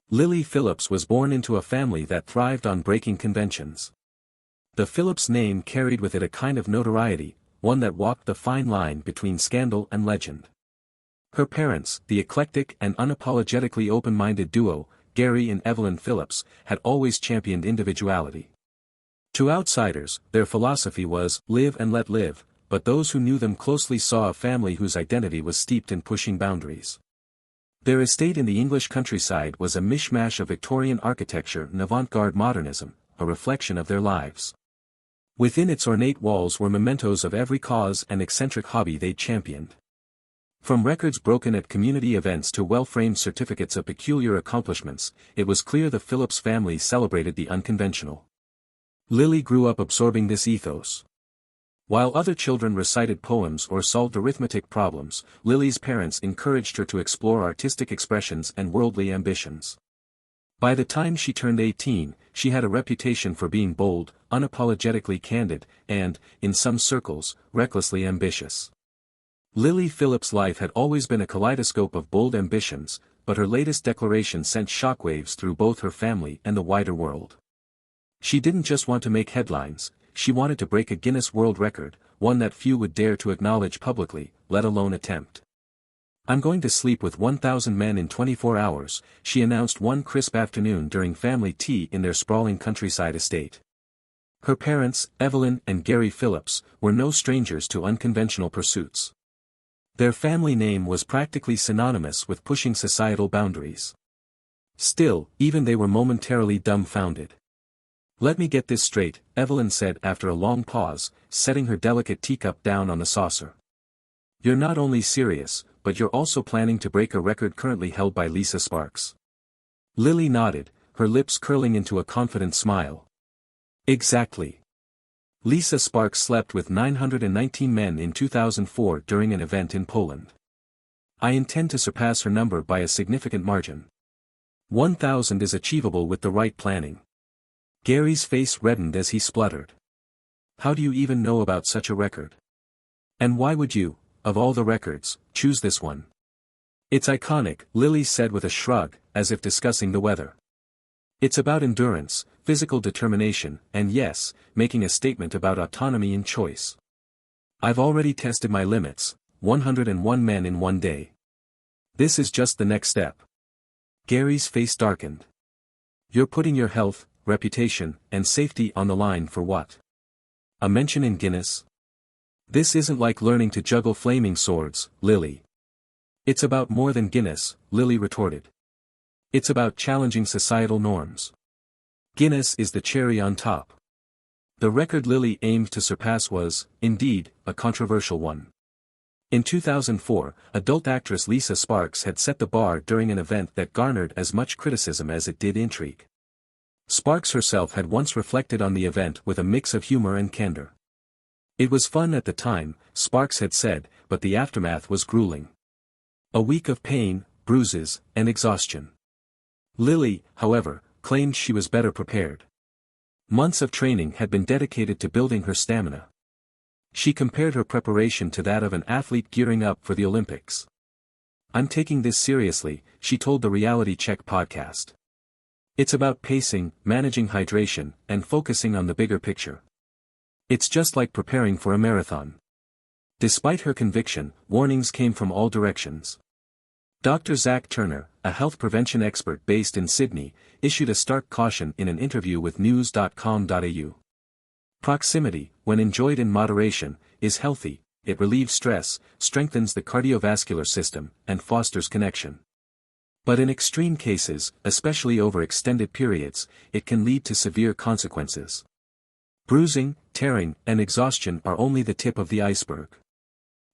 Lily Phillips was born into a family that thrived on breaking conventions. The Phillips name carried with it a kind of notoriety, one that walked the fine line between scandal and legend. Her parents, the eclectic and unapologetically open-minded duo, Gary and Evelyn Phillips, had always championed individuality. To outsiders, their philosophy was, live and let live, but those who knew them closely saw a family whose identity was steeped in pushing boundaries. Their estate in the English countryside was a mishmash of Victorian architecture and avant-garde modernism, a reflection of their lives. Within its ornate walls were mementos of every cause and eccentric hobby they'd championed. From records broken at community events to well-framed certificates of peculiar accomplishments, it was clear the Phillips family celebrated the unconventional. Lily grew up absorbing this ethos. While other children recited poems or solved arithmetic problems, Lily's parents encouraged her to explore artistic expressions and worldly ambitions. By the time she turned 18, she had a reputation for being bold, unapologetically candid, and, in some circles, recklessly ambitious. Lily Phillips' life had always been a kaleidoscope of bold ambitions, but her latest declaration sent shockwaves through both her family and the wider world. She didn't just want to make headlines, she wanted to break a Guinness World Record, one that few would dare to acknowledge publicly, let alone attempt. "I'm going to sleep with 1,000 men in 24 hours, she announced one crisp afternoon during family tea in their sprawling countryside estate. Her parents, Evelyn and Gary Phillips, were no strangers to unconventional pursuits. Their family name was practically synonymous with pushing societal boundaries. Still, even they were momentarily dumbfounded. "Let me get this straight," Evelyn said after a long pause, setting her delicate teacup down on the saucer. "You're not only serious, but you're also planning to break a record currently held by Lisa Sparks." Lily nodded, her lips curling into a confident smile. "Exactly. Lisa Sparks slept with 919 men in 2004 during an event in Poland. I intend to surpass her number by a significant margin. 1,000 is achievable with the right planning." Gary's face reddened as he spluttered. "How do you even know about such a record? And why would you, of all the records, choose this one?" "It's iconic," Lily said with a shrug, as if discussing the weather. "It's about endurance, physical determination, and yes, making a statement about autonomy and choice. I've already tested my limits, 101 men in one day. This is just the next step." Gary's face darkened. "You're putting your health, reputation, and safety on the line for what? A mention in Guinness? This isn't like learning to juggle flaming swords, Lily." "It's about more than Guinness," Lily retorted. "It's about challenging societal norms. Guinness is the cherry on top." The record Lily aimed to surpass was, indeed, a controversial one. In 2004, adult actress Lisa Sparks had set the bar during an event that garnered as much criticism as it did intrigue. Sparks herself had once reflected on the event with a mix of humor and candor. "It was fun at the time," Sparks had said, "but the aftermath was grueling. A week of pain, bruises, and exhaustion." Lily, however, claimed she was better prepared. Months of training had been dedicated to building her stamina. She compared her preparation to that of an athlete gearing up for the Olympics. "I'm taking this seriously," she told the Reality Check podcast. "It's about pacing, managing hydration, and focusing on the bigger picture. It's just like preparing for a marathon." Despite her conviction, warnings came from all directions. Dr. Zach Turner, a health prevention expert based in Sydney, issued a stark caution in an interview with news.com.au. "Proximity, when enjoyed in moderation, is healthy, it relieves stress, strengthens the cardiovascular system, and fosters connection. But in extreme cases, especially over extended periods, it can lead to severe consequences. Bruising, tearing, and exhaustion are only the tip of the iceberg.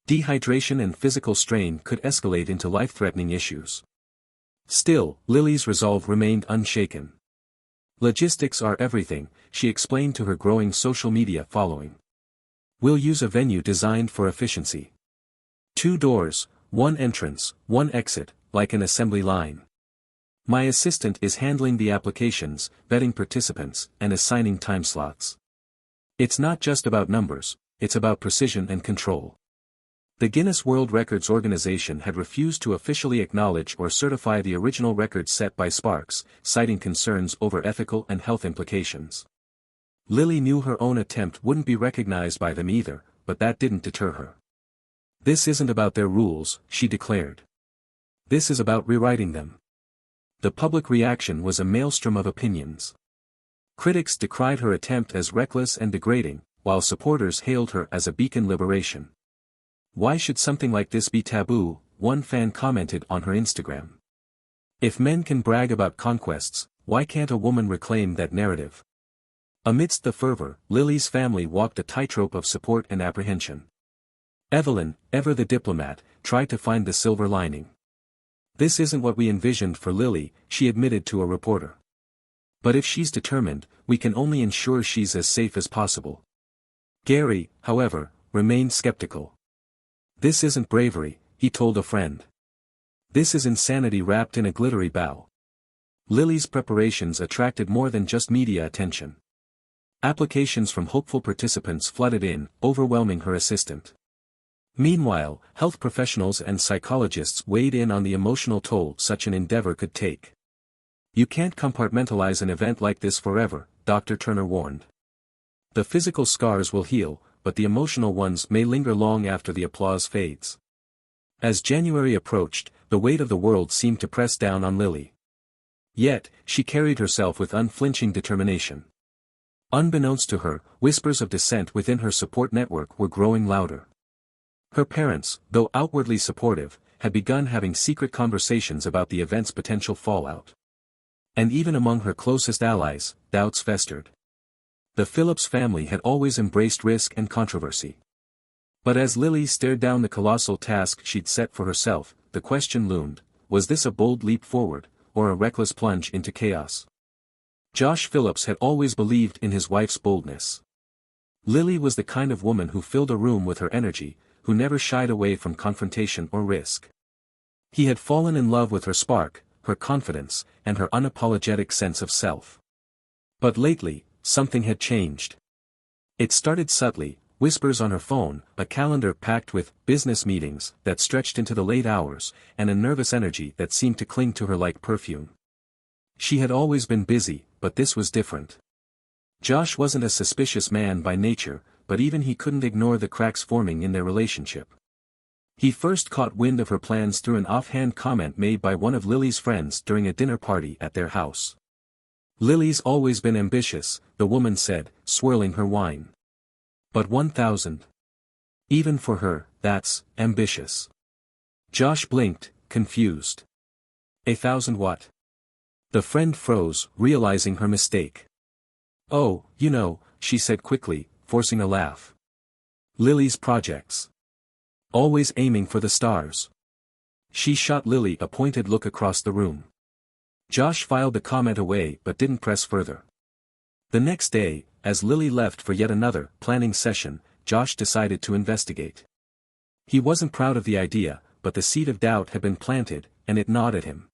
Dehydration and physical strain could escalate into life-threatening issues." Still, Lily's resolve remained unshaken. "Logistics are everything," she explained to her growing social media following. "We'll use a venue designed for efficiency. 2 doors, 1 entrance, 1 exit, like an assembly line. My assistant is handling the applications, vetting participants, and assigning time slots. It's not just about numbers, it's about precision and control." The Guinness World Records organization had refused to officially acknowledge or certify the original record set by Sparks, citing concerns over ethical and health implications. Lily knew her own attempt wouldn't be recognized by them either, but that didn't deter her. "This isn't about their rules," she declared. "This is about rewriting them." The public reaction was a maelstrom of opinions. Critics decried her attempt as reckless and degrading, while supporters hailed her as a beacon liberation. "Why should something like this be taboo?" one fan commented on her Instagram. "If men can brag about conquests, why can't a woman reclaim that narrative?" Amidst the fervor, Lily's family walked a tightrope of support and apprehension. Evelyn, ever the diplomat, tried to find the silver lining. "This isn't what we envisioned for Lily," she admitted to a reporter. "But if she's determined, we can only ensure she's as safe as possible." Gary, however, remained skeptical. "This isn't bravery," he told a friend. "This is insanity wrapped in a glittery bow." Lily's preparations attracted more than just media attention. Applications from hopeful participants flooded in, overwhelming her assistant. Meanwhile, health professionals and psychologists weighed in on the emotional toll such an endeavor could take. "You can't compartmentalize an event like this forever," Dr. Turner warned. "The physical scars will heal, but the emotional ones may linger long after the applause fades." As January approached, the weight of the world seemed to press down on Lily. Yet, she carried herself with unflinching determination. Unbeknownst to her, whispers of dissent within her support network were growing louder. Her parents, though outwardly supportive, had begun having secret conversations about the event's potential fallout. And even among her closest allies, doubts festered. The Phillips family had always embraced risk and controversy. But as Lily stared down the colossal task she'd set for herself, the question loomed: was this a bold leap forward, or a reckless plunge into chaos? Josh Phillips had always believed in his wife's boldness. Lily was the kind of woman who filled a room with her energy, who never shied away from confrontation or risk. He had fallen in love with her spark, her confidence, and her unapologetic sense of self. But lately, something had changed. It started subtly: whispers on her phone, a calendar packed with business meetings that stretched into the late hours, and a nervous energy that seemed to cling to her like perfume. She had always been busy, but this was different. Josh wasn't a suspicious man by nature, but even he couldn't ignore the cracks forming in their relationship. He first caught wind of her plans through an offhand comment made by one of Lily's friends during a dinner party at their house. "Lily's always been ambitious," the woman said, swirling her wine. "But 1,000. Even for her, that's ambitious." Josh blinked, confused. "1,000 what?" The friend froze, realizing her mistake. "Oh, you know," she said quickly, forcing a laugh. "Lily's projects. Always aiming for the stars." She shot Lily a pointed look across the room. Josh filed the comment away but didn't press further. The next day, as Lily left for yet another planning session, Josh decided to investigate. He wasn't proud of the idea, but the seed of doubt had been planted, and it gnawed at him.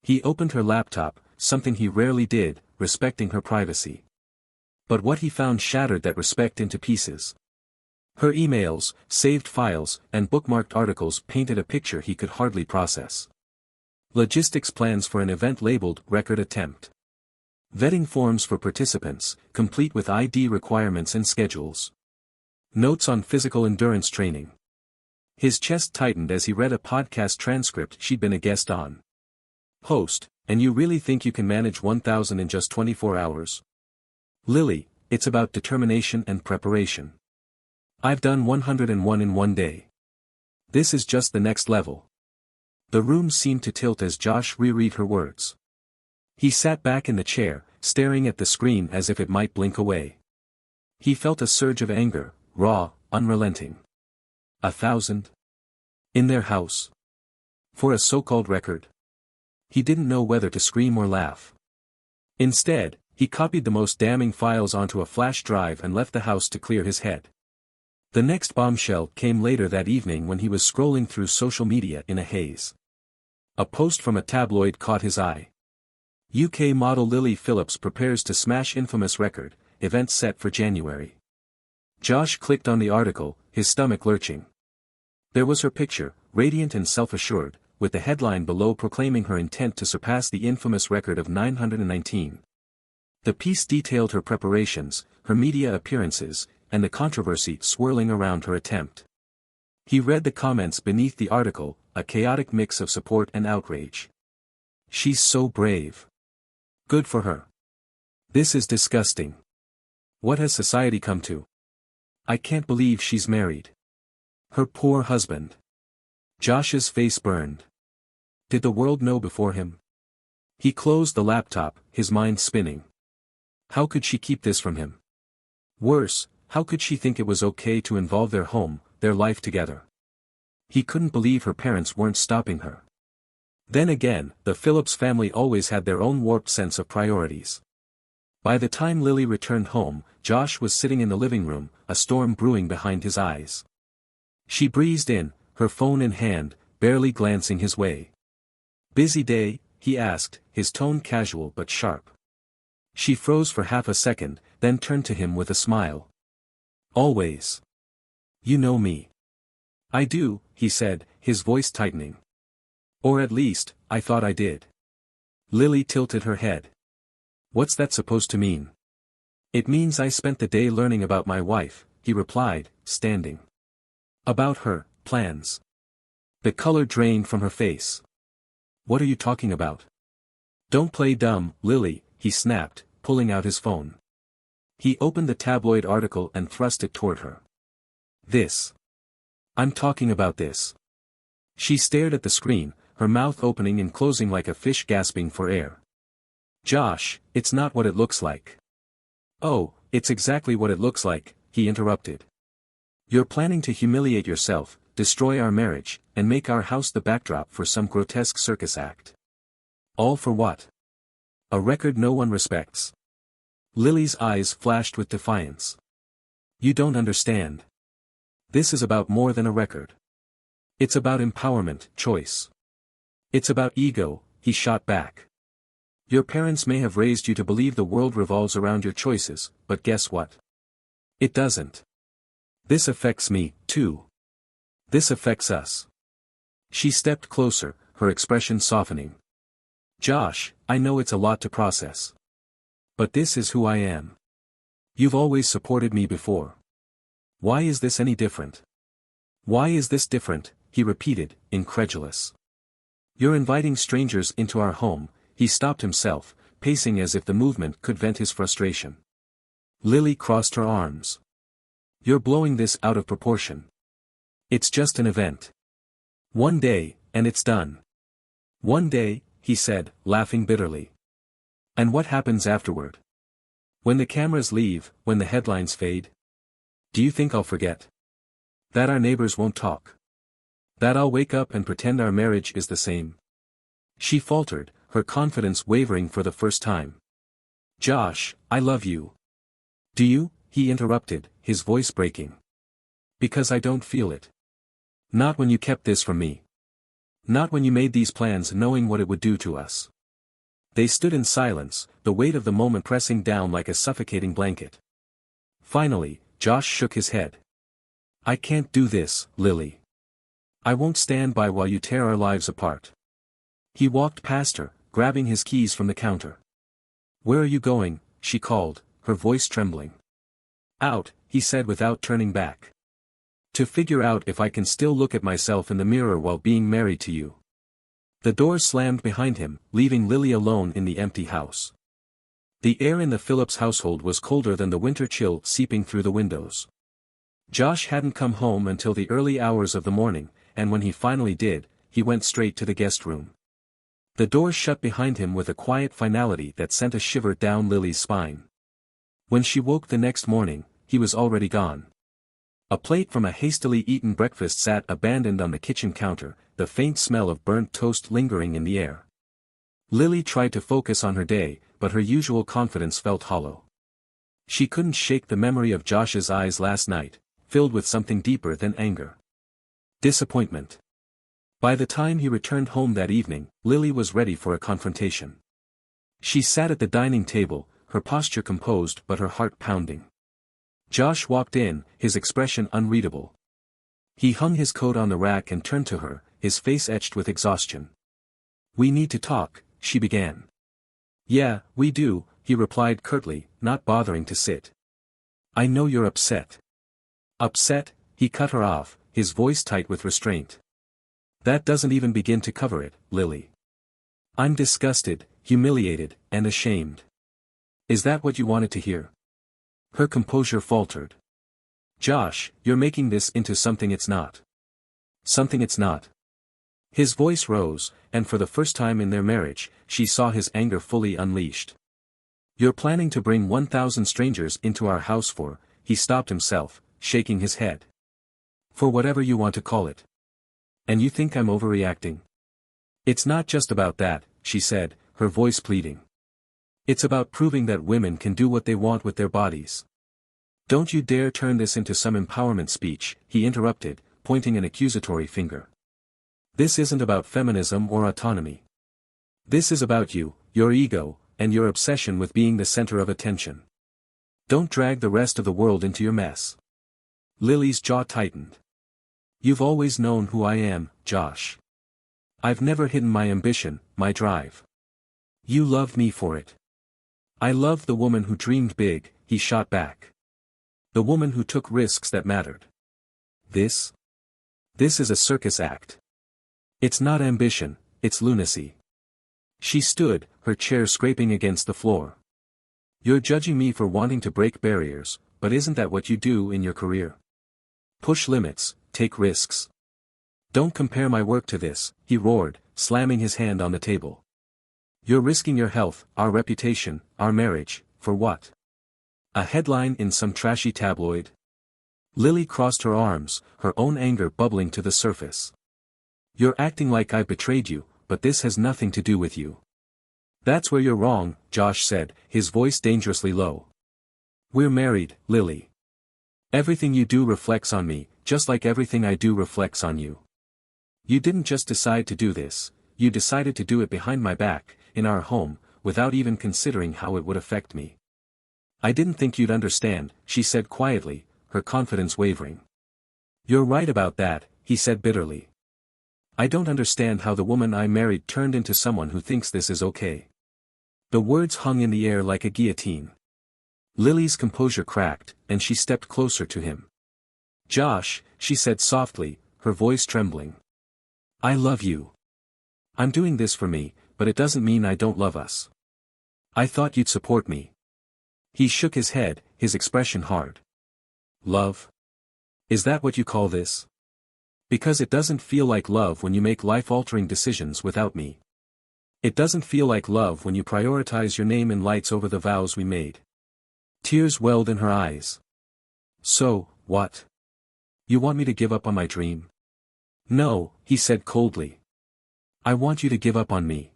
He opened her laptop, something he rarely did, respecting her privacy. But what he found shattered that respect into pieces. Her emails, saved files, and bookmarked articles painted a picture he could hardly process. Logistics plans for an event labeled "Record Attempt." Vetting forms for participants, complete with ID requirements and schedules. Notes on physical endurance training. His chest tightened as he read a podcast transcript she'd been a guest on. Host: "And you really think you can manage 1,000 in just 24 hours? Lily, it's about determination and preparation. I've done 101 in one day. This is just the next level." The room seemed to tilt as Josh reread her words. He sat back in the chair, staring at the screen as if it might blink away. He felt a surge of anger, raw, unrelenting. 1,000? In their house? For a so-called record? He didn't know whether to scream or laugh. Instead, he copied the most damning files onto a flash drive and left the house to clear his head. The next bombshell came later that evening when he was scrolling through social media in a haze. A post from a tabloid caught his eye. UK model Lily Phillips prepares to smash infamous record, event set for January. Josh clicked on the article, his stomach lurching. There was her picture, radiant and self-assured, with the headline below proclaiming her intent to surpass the infamous record of 919. The piece detailed her preparations, her media appearances, and the controversy swirling around her attempt. He read the comments beneath the article, a chaotic mix of support and outrage. "She's so brave. Good for her. This is disgusting. What has society come to? I can't believe she's married. Her poor husband." Josh's face burned. Did the world know before him? He closed the laptop, his mind spinning. How could she keep this from him? Worse, how could she think it was okay to involve their home, their life together? He couldn't believe her parents weren't stopping her. Then again, the Phillips family always had their own warped sense of priorities. By the time Lily returned home, Josh was sitting in the living room, a storm brewing behind his eyes. She breezed in, her phone in hand, barely glancing his way. "Busy day?" he asked, his tone casual but sharp. She froze for half a second, then turned to him with a smile. "Always. You know me." "I do," he said, his voice tightening. "Or at least, I thought I did." Lily tilted her head. "What's that supposed to mean?" "It means I spent the day learning about my wife," he replied, standing. "About her plans." The color drained from her face. "What are you talking about?" "Don't play dumb, Lily," he snapped, pulling out his phone. He opened the tabloid article and thrust it toward her. "This. I'm talking about this." She stared at the screen, her mouth opening and closing like a fish gasping for air. "Josh, it's not what it looks like." "Oh, it's exactly what it looks like," he interrupted. "You're planning to humiliate yourself, destroy our marriage, and make our house the backdrop for some grotesque circus act. All for what? A record no one respects." Lily's eyes flashed with defiance. "You don't understand. This is about more than a record. It's about empowerment, choice. It's about ego," he shot back. "Your parents may have raised you to believe the world revolves around your choices, but guess what? It doesn't. This affects me, too. This affects us." She stepped closer, her expression softening. "Josh, I know it's a lot to process. But this is who I am. You've always supported me before. Why is this any different?" "Why is this different?" he repeated, incredulous. "You're inviting strangers into our home." He stopped himself, pacing as if the movement could vent his frustration. Lily crossed her arms. "You're blowing this out of proportion. It's just an event. One day, and it's done." "One day," he said, laughing bitterly. "And what happens afterward? When the cameras leave, when the headlines fade? Do you think I'll forget? That our neighbors won't talk? That I'll wake up and pretend our marriage is the same?" She faltered, her confidence wavering for the first time. "Josh, I love you." "Do you?" he interrupted, his voice breaking. "Because I don't feel it. Not when you kept this from me. Not when you made these plans knowing what it would do to us." They stood in silence, the weight of the moment pressing down like a suffocating blanket. Finally, Josh shook his head. "I can't do this, Lily. I won't stand by while you tear our lives apart." He walked past her, grabbing his keys from the counter. "Where are you going?" she called, her voice trembling. "Out," he said without turning back. "To figure out if I can still look at myself in the mirror while being married to you." The door slammed behind him, leaving Lily alone in the empty house. The air in the Phillips household was colder than the winter chill seeping through the windows. Josh hadn't come home until the early hours of the morning, and when he finally did, he went straight to the guest room. The door shut behind him with a quiet finality that sent a shiver down Lily's spine. When she woke the next morning, he was already gone. A plate from a hastily eaten breakfast sat abandoned on the kitchen counter, the faint smell of burnt toast lingering in the air. Lily tried to focus on her day, but her usual confidence felt hollow. She couldn't shake the memory of Josh's eyes last night, filled with something deeper than anger. Disappointment. By the time he returned home that evening, Lily was ready for a confrontation. She sat at the dining table, her posture composed but her heart pounding. Josh walked in, his expression unreadable. He hung his coat on the rack and turned to her, his face etched with exhaustion. "We need to talk," she began. "Yeah, we do," he replied curtly, not bothering to sit. "I know you're upset." "Upset?" He cut her off, his voice tight with restraint. "That doesn't even begin to cover it, Lily. I'm disgusted, humiliated, and ashamed." "Is that what you wanted to hear?" Her composure faltered. "Josh, you're making this into something it's not." "Something it's not." His voice rose, and for the first time in their marriage, she saw his anger fully unleashed. "You're planning to bring 1,000 strangers into our house for," he stopped himself, shaking his head. "For whatever you want to call it. And you think I'm overreacting?" "It's not just about that," she said, her voice pleading. "It's about proving that women can do what they want with their bodies." "Don't you dare turn this into some empowerment speech," he interrupted, pointing an accusatory finger. "This isn't about feminism or autonomy. This is about you, your ego, and your obsession with being the center of attention. Don't drag the rest of the world into your mess." Lily's jaw tightened. "You've always known who I am, Josh. I've never hidden my ambition, my drive. You loved me for it." "I loved the woman who dreamed big," he shot back. "The woman who took risks that mattered. This is a circus act. It's not ambition, it's lunacy." She stood, her chair scraping against the floor. "You're judging me for wanting to break barriers, but isn't that what you do in your career? Push limits, take risks. Don't compare my work to this," he roared, slamming his hand on the table. "You're risking your health, our reputation, our marriage, for what? A headline in some trashy tabloid?" Lily crossed her arms, her own anger bubbling to the surface. "You're acting like I betrayed you, but this has nothing to do with you." "That's where you're wrong," Josh said, his voice dangerously low. "We're married, Lily. Everything you do reflects on me, just like everything I do reflects on you. You didn't just decide to do this, you decided to do it behind my back, in our home, without even considering how it would affect me." "I didn't think you'd understand," she said quietly, her confidence wavering. "You're right about that," he said bitterly. "I don't understand how the woman I married turned into someone who thinks this is okay." The words hung in the air like a guillotine. Lily's composure cracked, and she stepped closer to him. "Josh," she said softly, her voice trembling. "I love you. I'm doing this for me, but it doesn't mean I don't love us. I thought you'd support me." He shook his head, his expression hard. "Love? Is that what you call this? Because it doesn't feel like love when you make life-altering decisions without me. It doesn't feel like love when you prioritize your name in lights over the vows we made." Tears welled in her eyes. "So, what? You want me to give up on my dream?" "No," he said coldly. "I want you to give up on me."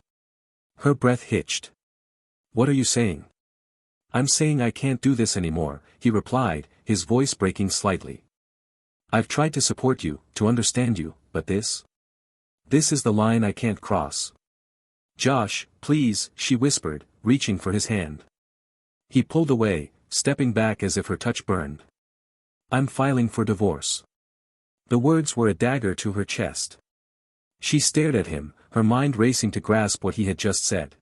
Her breath hitched. "What are you saying?" "I'm saying I can't do this anymore," he replied, his voice breaking slightly. "I've tried to support you, to understand you, but this is the line I can't cross." "Josh, please," she whispered, reaching for his hand. He pulled away, stepping back as if her touch burned. "I'm filing for divorce." The words were a dagger to her chest. She stared at him, her mind racing to grasp what he had just said.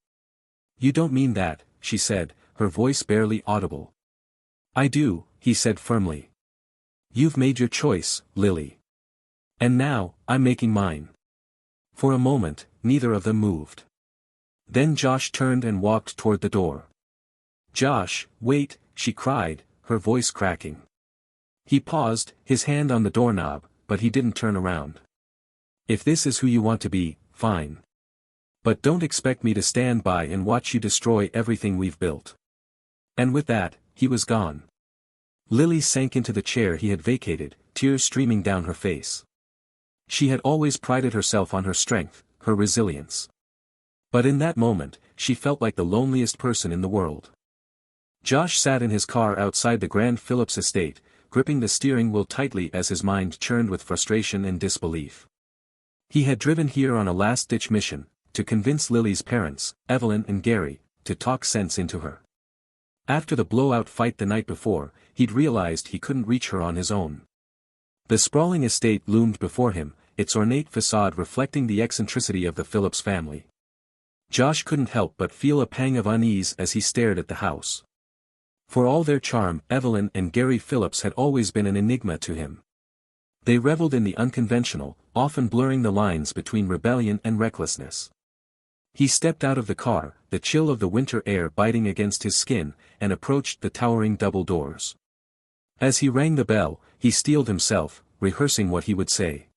"You don't mean that," she said, her voice barely audible. "I do," he said firmly. "You've made your choice, Lily. And now, I'm making mine." For a moment, neither of them moved. Then Josh turned and walked toward the door. "Josh, wait," she cried, her voice cracking. He paused, his hand on the doorknob, but he didn't turn around. "If this is who you want to be, fine. But don't expect me to stand by and watch you destroy everything we've built." And with that, he was gone. Lily sank into the chair he had vacated, tears streaming down her face. She had always prided herself on her strength, her resilience. But in that moment, she felt like the loneliest person in the world. Josh sat in his car outside the Grand Phillips estate, gripping the steering wheel tightly as his mind churned with frustration and disbelief. He had driven here on a last-ditch mission, to convince Lily's parents, Evelyn and Gary, to talk sense into her. After the blowout fight the night before, he'd realized he couldn't reach her on his own. The sprawling estate loomed before him, its ornate facade reflecting the eccentricity of the Phillips family. Josh couldn't help but feel a pang of unease as he stared at the house. For all their charm, Evelyn and Gary Phillips had always been an enigma to him. They reveled in the unconventional, often blurring the lines between rebellion and recklessness. He stepped out of the car, the chill of the winter air biting against his skin, and approached the towering double doors. As he rang the bell, he steeled himself, rehearsing what he would say.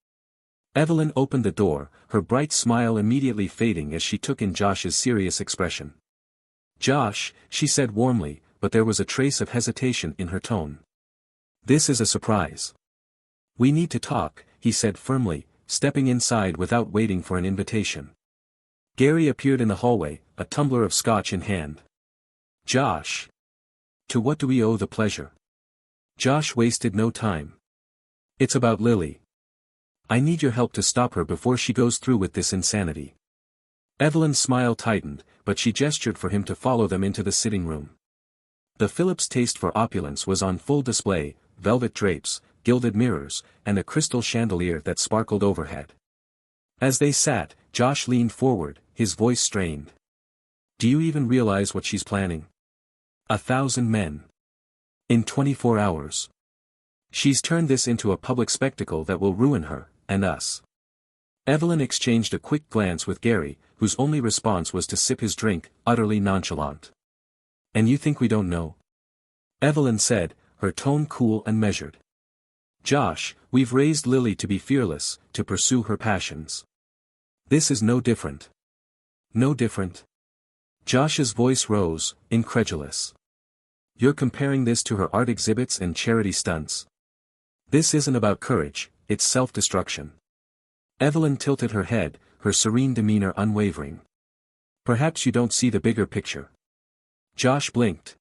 Evelyn opened the door, her bright smile immediately fading as she took in Josh's serious expression. "Josh," she said warmly, but there was a trace of hesitation in her tone. "This is a surprise." "We need to talk," he said firmly, stepping inside without waiting for an invitation. Gary appeared in the hallway, a tumbler of scotch in hand. "Josh! To what do we owe the pleasure?" Josh wasted no time. "It's about Lily. I need your help to stop her before she goes through with this insanity." Evelyn's smile tightened, but she gestured for him to follow them into the sitting room. The Phillips' taste for opulence was on full display, velvet drapes, gilded mirrors, and a crystal chandelier that sparkled overhead. As they sat, Josh leaned forward, his voice strained. "Do you even realize what she's planning? 1,000 men. In 24 hours. She's turned this into a public spectacle that will ruin her, and us." Evelyn exchanged a quick glance with Gary, whose only response was to sip his drink, utterly nonchalant. "And you think we don't know?" Evelyn said, her tone cool and measured. "Josh, we've raised Lily to be fearless, to pursue her passions. This is no different." "No different?" Josh's voice rose, incredulous. "You're comparing this to her art exhibits and charity stunts. This isn't about courage, it's self-destruction." Evelyn tilted her head, her serene demeanor unwavering. "Perhaps you don't see the bigger picture." Josh blinked.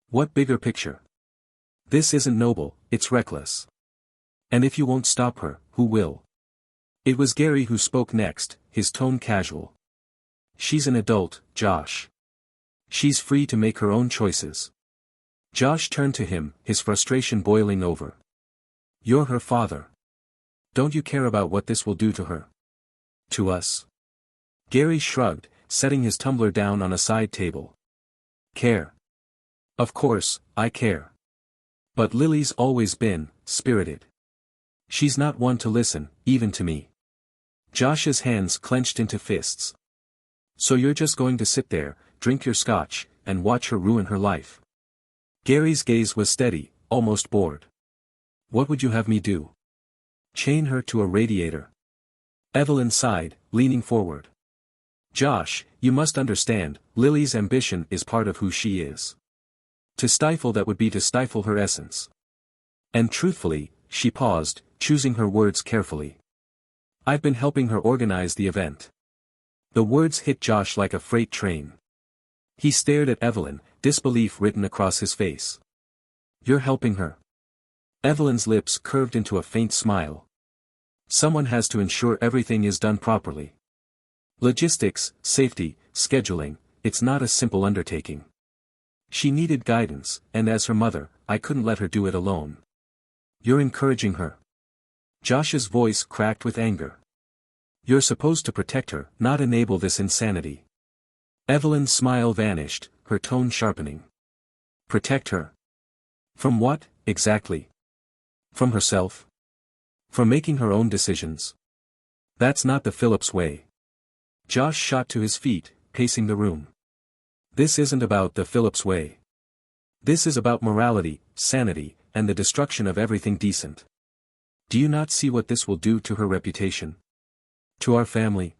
"What bigger picture?" "This isn't noble, it's reckless. And if you won't stop her, who will?" It was Gary who spoke next, his tone casual. "She's an adult, Josh. She's free to make her own choices." Josh turned to him, his frustration boiling over. "You're her father. Don't you care about what this will do to her? To us?" Gary shrugged, setting his tumbler down on a side table. "Care? Of course, I care. But Lily's always been spirited. She's not one to listen, even to me." Josh's hands clenched into fists. "So you're just going to sit there, drink your scotch, and watch her ruin her life?" Gary's gaze was steady, almost bored. "What would you have me do? Chain her to a radiator?" Evelyn sighed, leaning forward. "Josh, you must understand, Lily's ambition is part of who she is. To stifle that would be to stifle her essence. And truthfully," she paused, choosing her words carefully, "I've been helping her organize the event." The words hit Josh like a freight train. He stared at Evelyn, disbelief written across his face. "You're helping her?" Evelyn's lips curved into a faint smile. "Someone has to ensure everything is done properly. Logistics, safety, scheduling, it's not a simple undertaking." She needed guidance, and as her mother, I couldn't let her do it alone. "You're encouraging her?" Josh's voice cracked with anger. "You're supposed to protect her, not enable this insanity." Evelyn's smile vanished, her tone sharpening. "Protect her? From what, exactly? From herself? From making her own decisions? That's not the Phillips way." Josh shot to his feet, pacing the room. "This isn't about the Phillips way. This is about morality, sanity, and the destruction of everything decent. Do you not see what this will do to her reputation? To our family?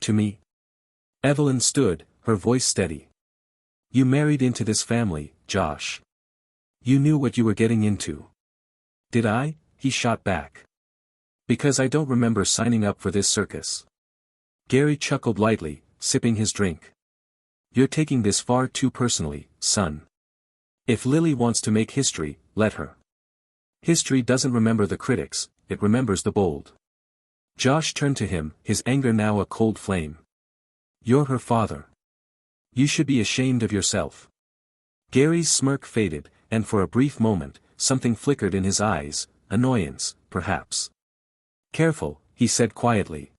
To me?" Evelyn stood, her voice steady. "You married into this family, Josh. You knew what you were getting into." "Did I?" he shot back. "Because I don't remember signing up for this circus." Gary chuckled lightly, sipping his drink. "You're taking this far too personally, son. If Lily wants to make history, let her. History doesn't remember the critics, it remembers the bold." Josh turned to him, his anger now a cold flame. "You're her father. You should be ashamed of yourself." Gary's smirk faded, and for a brief moment, something flickered in his eyes, annoyance, perhaps. Careful, he said quietly.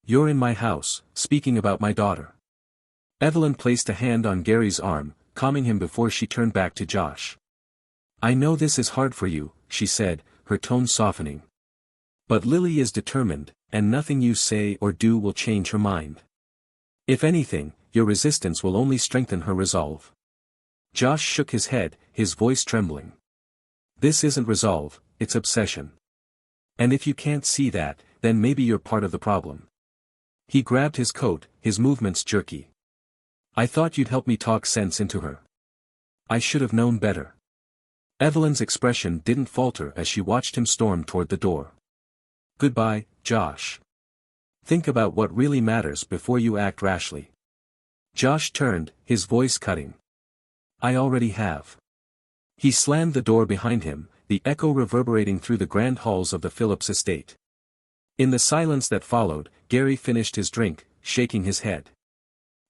You're in my house, speaking about my daughter. Evelyn placed a hand on Gary's arm, calming him before she turned back to Josh. I know this is hard for you, she said, her tone softening. But Lily is determined, and nothing you say or do will change her mind. If anything, your resistance will only strengthen her resolve. Josh shook his head, his voice trembling. This isn't resolve, it's obsession. And if you can't see that, then maybe you're part of the problem. He grabbed his coat, his movements jerky. I thought you'd help me talk sense into her. I should have known better. Evelyn's expression didn't falter as she watched him storm toward the door. Goodbye, Josh. Think about what really matters before you act rashly. Josh turned, his voice cutting. I already have. He slammed the door behind him, the echo reverberating through the grand halls of the Phillips estate. In the silence that followed, Gary finished his drink, shaking his head.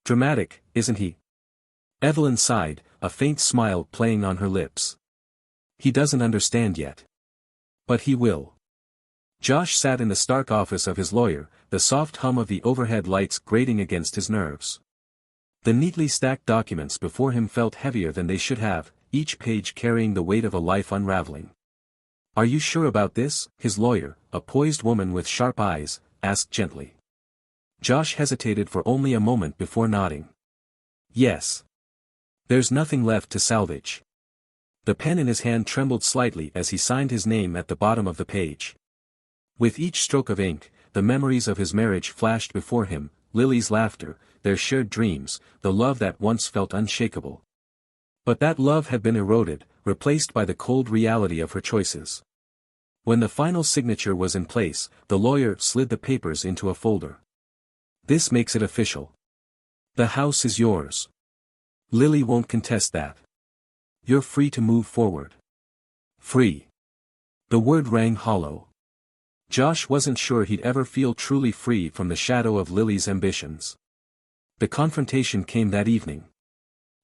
Dramatic, isn't he? Evelyn sighed, a faint smile playing on her lips. He doesn't understand yet. But he will. Josh sat in the stark office of his lawyer, the soft hum of the overhead lights grating against his nerves. The neatly stacked documents before him felt heavier than they should have, each page carrying the weight of a life unraveling. Are you sure about this? His lawyer, a poised woman with sharp eyes, asked gently. Josh hesitated for only a moment before nodding. Yes. There's nothing left to salvage. The pen in his hand trembled slightly as he signed his name at the bottom of the page. With each stroke of ink, the memories of his marriage flashed before him, Lily's laughter, their shared dreams, the love that once felt unshakable. But that love had been eroded, replaced by the cold reality of her choices. When the final signature was in place, the lawyer slid the papers into a folder. This makes it official. The house is yours. Lily won't contest that. You're free to move forward. Free. The word rang hollow. Josh wasn't sure he'd ever feel truly free from the shadow of Lily's ambitions. The confrontation came that evening.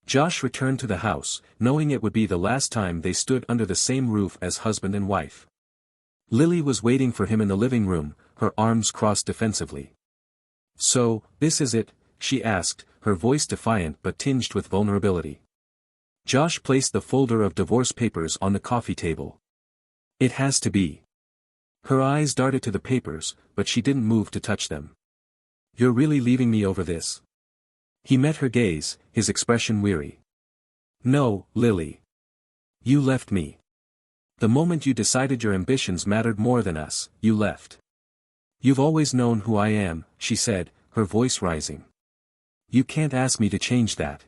Josh returned to the house, knowing it would be the last time they stood under the same roof as husband and wife. Lily was waiting for him in the living room, her arms crossed defensively. So, this is it, she asked, her voice defiant but tinged with vulnerability. Josh placed the folder of divorce papers on the coffee table. It has to be. Her eyes darted to the papers, but she didn't move to touch them. You're really leaving me over this? He met her gaze, his expression weary. No, Lily. You left me. The moment you decided your ambitions mattered more than us, you left. You've always known who I am, she said, her voice rising. You can't ask me to change that.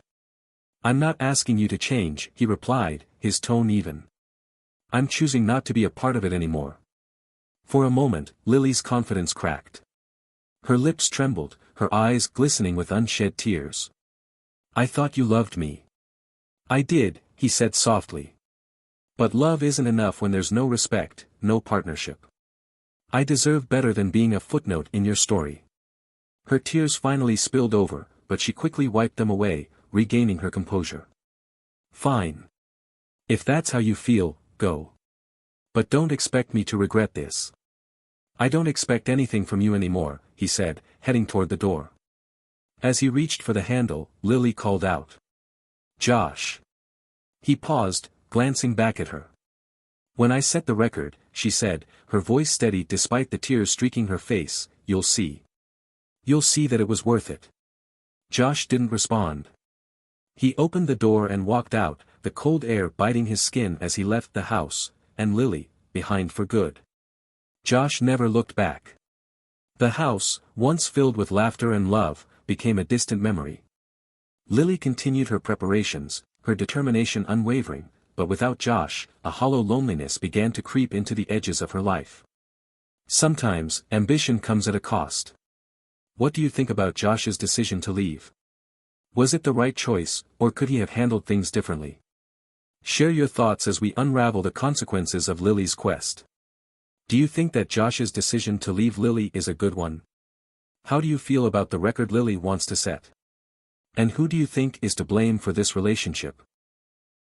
I'm not asking you to change, he replied, his tone even. I'm choosing not to be a part of it anymore. For a moment, Lily's confidence cracked. Her lips trembled, her eyes glistening with unshed tears. I thought you loved me. I did, he said softly. But love isn't enough when there's no respect, no partnership. I deserve better than being a footnote in your story. Her tears finally spilled over, but she quickly wiped them away, regaining her composure. Fine. If that's how you feel, go. But don't expect me to regret this. I don't expect anything from you anymore, he said, heading toward the door. As he reached for the handle, Lily called out. Josh. He paused, glancing back at her. When I set the record, she said, her voice steady despite the tears streaking her face, you'll see. You'll see that it was worth it. Josh didn't respond. He opened the door and walked out, the cold air biting his skin as he left the house, and Lily, behind for good. Josh never looked back. The house, once filled with laughter and love, became a distant memory. Lily continued her preparations, her determination unwavering, but without Josh, a hollow loneliness began to creep into the edges of her life. Sometimes, ambition comes at a cost. What do you think about Josh's decision to leave? Was it the right choice, or could he have handled things differently? Share your thoughts as we unravel the consequences of Lily's quest. Do you think that Josh's decision to leave Lily is a good one? How do you feel about the record Lily wants to set? And who do you think is to blame for this relationship?